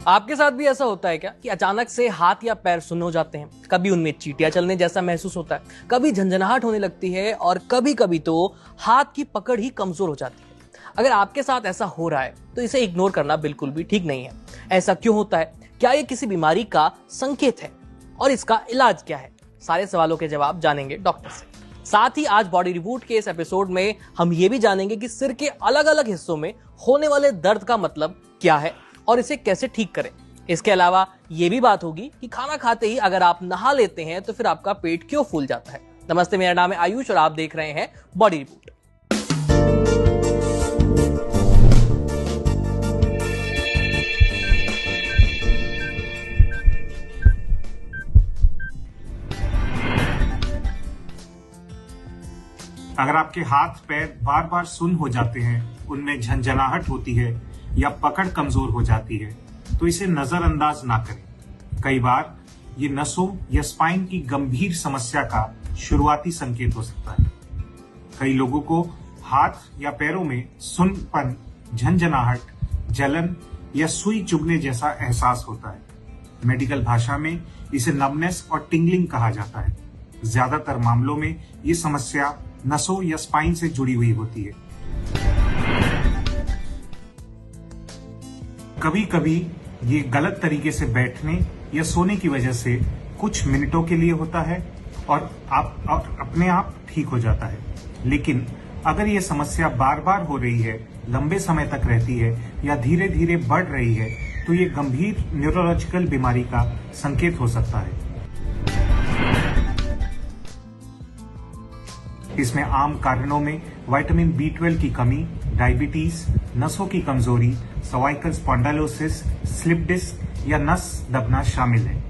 आपके साथ भी ऐसा होता है क्या कि अचानक से हाथ या पैर सुन्न हो जाते हैं? कभी उनमें चींटियां चलने जैसा महसूस होता है, कभी झंझनाहट होने लगती है और कभी कभी तो हाथ की पकड़ ही कमजोर हो जाती है। अगर आपके साथ ऐसा हो रहा है तो इसे इग्नोर करना बिल्कुल भी ठीक नहीं है। ऐसा क्यों होता है? क्या ये किसी बीमारी का संकेत है? और इसका इलाज क्या है? सारे सवालों के जवाब जानेंगे डॉक्टर से। साथ ही आज बॉडी रिबूट के इस एपिसोड में हम ये भी जानेंगे कि सिर के अलग अलग हिस्सों में होने वाले दर्द का मतलब क्या है और इसे कैसे ठीक करें। इसके अलावा ये भी बात होगी कि खाना खाते ही अगर आप नहा लेते हैं तो फिर आपका पेट क्यों फूल जाता है। नमस्ते, मेरा नाम है आयुष और आप देख रहे हैं बॉडी रिबूट। अगर आपके हाथ पैर बार बार सुन्न हो जाते हैं, उनमें झंझनाहट होती है या पकड़ कमजोर हो जाती है तो इसे नजरअंदाज ना करें। कई बार ये नसों या स्पाइन की गंभीर समस्या का शुरुआती संकेत हो सकता है। कई लोगों को हाथ या पैरों में सुन्नपन, झंझनाहट, जलन या सुई चुभने जैसा एहसास होता है। मेडिकल भाषा में इसे नमनेस और टिंगलिंग कहा जाता है। ज्यादातर मामलों में ये समस्या नसों या स्पाइन से जुड़ी हुई होती है। कभी कभी ये गलत तरीके से बैठने या सोने की वजह से कुछ मिनटों के लिए होता है और अपने आप ठीक हो जाता है। लेकिन अगर ये समस्या बार बार हो रही है, लंबे समय तक रहती है या धीरे धीरे बढ़ रही है तो ये गंभीर न्यूरोलॉजिकल बीमारी का संकेत हो सकता है। इसमें आम कारणों में विटामिन B12 की कमी, डायबिटीज, नसों की कमजोरी, सर्वाइकल स्पॉन्डिलोसिस, स्लिप डिस्क या नस दबना शामिल है।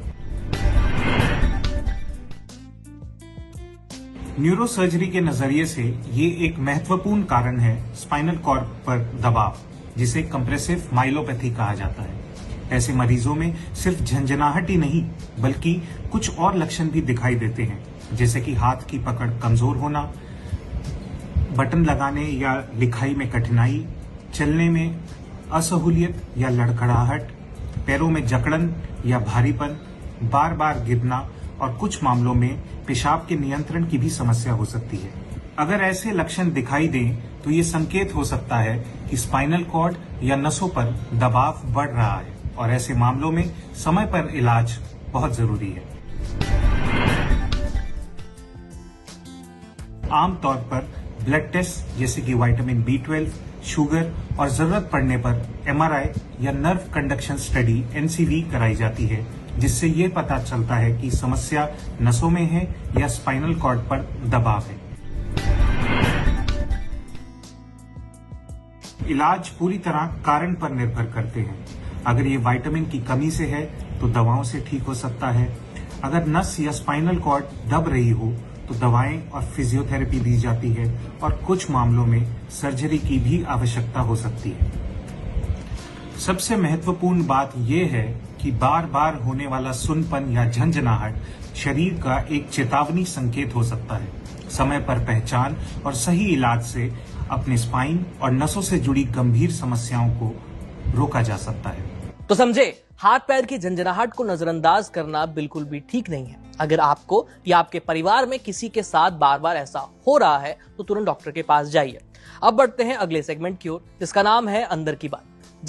न्यूरोसर्जरी के नजरिए से ये एक महत्वपूर्ण कारण है स्पाइनल कॉर्ड पर दबाव, जिसे कंप्रेसिव माइलोपैथी कहा जाता है। ऐसे मरीजों में सिर्फ झंझनाहट ही नहीं बल्कि कुछ और लक्षण भी दिखाई देते हैं, जैसे कि हाथ की पकड़ कमजोर होना, बटन लगाने या लिखाई में कठिनाई, चलने में असहूलियत या लड़खड़ाहट, पैरों में जकड़न या भारीपन, बार बार गिरना और कुछ मामलों में पेशाब के नियंत्रण की भी समस्या हो सकती है। अगर ऐसे लक्षण दिखाई दें तो ये संकेत हो सकता है कि स्पाइनल कॉर्ड या नसों पर दबाव बढ़ रहा है और ऐसे मामलों में समय पर इलाज बहुत जरूरी है। आमतौर पर ब्लड टेस्ट जैसे कि विटामिन B12, शुगर और जरूरत पड़ने पर MRI या नर्व कंडक्शन स्टडी NCV कराई जाती है, जिससे ये पता चलता है कि समस्या नसों में है या स्पाइनल कॉर्ड पर दबाव है। इलाज पूरी तरह कारण पर निर्भर करते हैं। अगर ये विटामिन की कमी से है तो दवाओं से ठीक हो सकता है। अगर नस या स्पाइनल कॉर्ड दब रही हो तो दवाएं और फिजियोथेरेपी दी जाती है और कुछ मामलों में सर्जरी की भी आवश्यकता हो सकती है। सबसे महत्वपूर्ण बात यह है कि बार बार होने वाला सुन्नपन या झंझनाहट शरीर का एक चेतावनी संकेत हो सकता है। समय पर पहचान और सही इलाज से अपने स्पाइन और नसों से जुड़ी गंभीर समस्याओं को रोका जा सकता है। तो समझे, हाथ पैर की झंझनाहट को नजरअंदाज करना बिल्कुल भी ठीक नहीं है। अगर आपको या आपके परिवार में किसी के साथ बार बार ऐसा हो रहा है तो तुरंत डॉक्टर के पास जाइए। अब बढ़ते हैं अगले सेगमेंट की ओर, जिसका नाम है अंदर की बात।